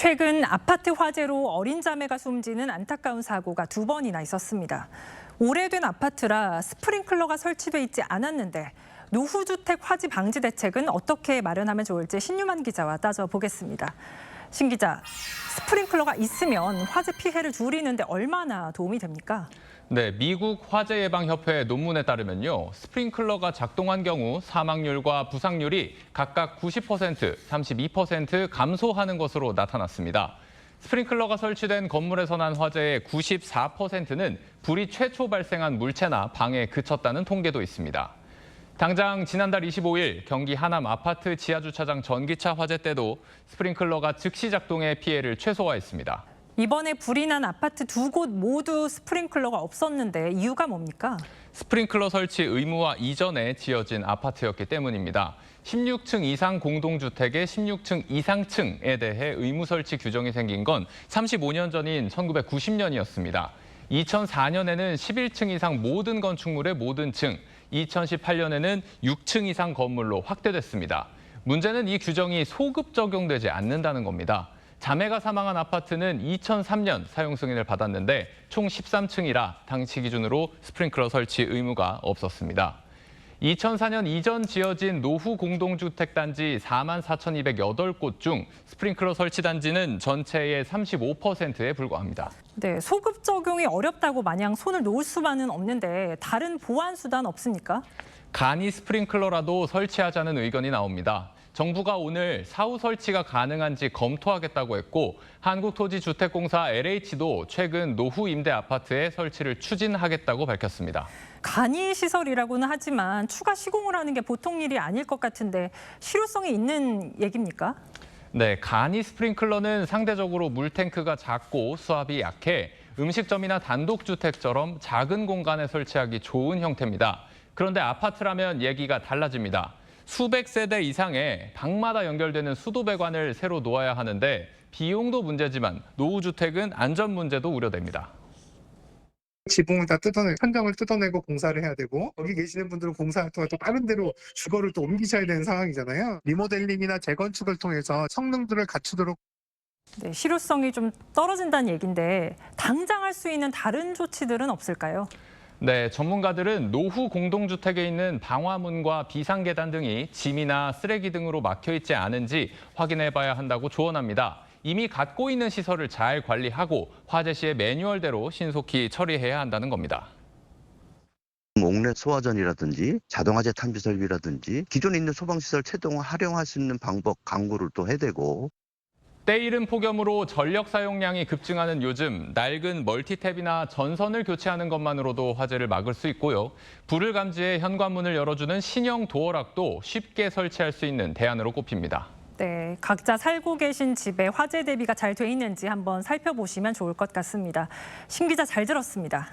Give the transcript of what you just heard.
최근 아파트 화재로 어린 자매가 숨지는 안타까운 사고가 2번이나 있었습니다. 오래된 아파트라 스프링클러가 설치돼 있지 않았는데 노후주택 화재 방지 대책은 어떻게 마련하면 좋을지 신유만 기자와 따져보겠습니다. 신 기자, 스프링클러가 있으면 화재 피해를 줄이는 데 얼마나 도움이 됩니까? 네, 미국 화재예방협회 논문에 따르면요. 스프링클러가 작동한 경우 사망률과 부상률이 각각 90%, 32% 감소하는 것으로 나타났습니다. 스프링클러가 설치된 건물에서 난 화재의 94%는 불이 최초 발생한 물체나 방에 그쳤다는 통계도 있습니다. 당장 지난달 25일 경기 하남 아파트 지하주차장 전기차 화재 때도 스프링클러가 즉시 작동해 피해를 최소화했습니다. 이번에 불이 난 아파트 2곳 모두 스프링클러가 없었는데 이유가 뭡니까? 스프링클러 설치 의무화 이전에 지어진 아파트였기 때문입니다. 16층 이상 공동주택의 16층 이상층에 대해 의무 설치 규정이 생긴 건 35년 전인 1990년이었습니다. 2004년에는 11층 이상 모든 건축물의 모든 층, 2018년에는 6층 이상 건물로 확대됐습니다. 문제는 이 규정이 소급 적용되지 않는다는 겁니다. 자매가 사망한 아파트는 2003년 사용 승인을 받았는데 총 13층이라 당시 기준으로 스프링클러 설치 의무가 없었습니다. 2004년 이전 지어진 노후 공동주택 단지 44,208곳 중 스프링클러 설치 단지는 전체의 35%에 불과합니다. 네, 소급 적용이 어렵다고 마냥 손을 놓을 수만은 없는데 다른 보완 수단 없습니까? 간이 스프링클러라도 설치하자는 의견이 나옵니다. 정부가 오늘 사후 설치가 가능한지 검토하겠다고 했고 한국토지주택공사 LH도 최근 노후 임대 아파트에 설치를 추진하겠다고 밝혔습니다. 간이 시설이라고는 하지만 추가 시공을 하는 게 보통 일이 아닐 것 같은데 실효성이 있는 얘기입니까? 네, 간이 스프링클러는 상대적으로 물탱크가 작고 수압이 약해 음식점이나 단독주택처럼 작은 공간에 설치하기 좋은 형태입니다. 그런데 아파트라면 얘기가 달라집니다. 수백 세대 이상의 방마다 연결되는 수도배관을 새로 놓아야 하는데 비용도 문제지만 노후주택은 안전 문제도 우려됩니다. 지붕을 다 뜯어내고 천장을 뜯어내고 공사를 해야 되고 여기 계시는 분들은 공사를 통해 또 다른 데로 주거를 또 옮기셔야 되는 상황이잖아요. 리모델링이나 재건축을 통해서 성능들을 갖추도록. 네, 실효성이 좀 떨어진다는 얘기인데 당장 할 수 있는 다른 조치들은 없을까요? 네, 전문가들은 노후 공동주택에 있는 방화문과 비상계단 등이 짐이나 쓰레기 등으로 막혀 있지 않은지 확인해 봐야 한다고 조언합니다. 이미 갖고 있는 시설을 잘 관리하고 화재 시의 매뉴얼대로 신속히 처리해야 한다는 겁니다. 옥내 소화전이라든지 자동화재 탐지 설비라든지 기존에 있는 소방시설 최대한 활용할 수 있는 방법 강구를 또 해야 되고. 때이른 폭염으로 전력 사용량이 급증하는 요즘 낡은 멀티탭이나 전선을 교체하는 것만으로도 화재를 막을 수 있고요. 불을 감지해 현관문을 열어주는 신형 도어락도 쉽게 설치할 수 있는 대안으로 꼽힙니다. 네, 각자 살고 계신 집에 화재 대비가 잘 돼 있는지 한번 살펴보시면 좋을 것 같습니다. 신 기자 잘 들었습니다.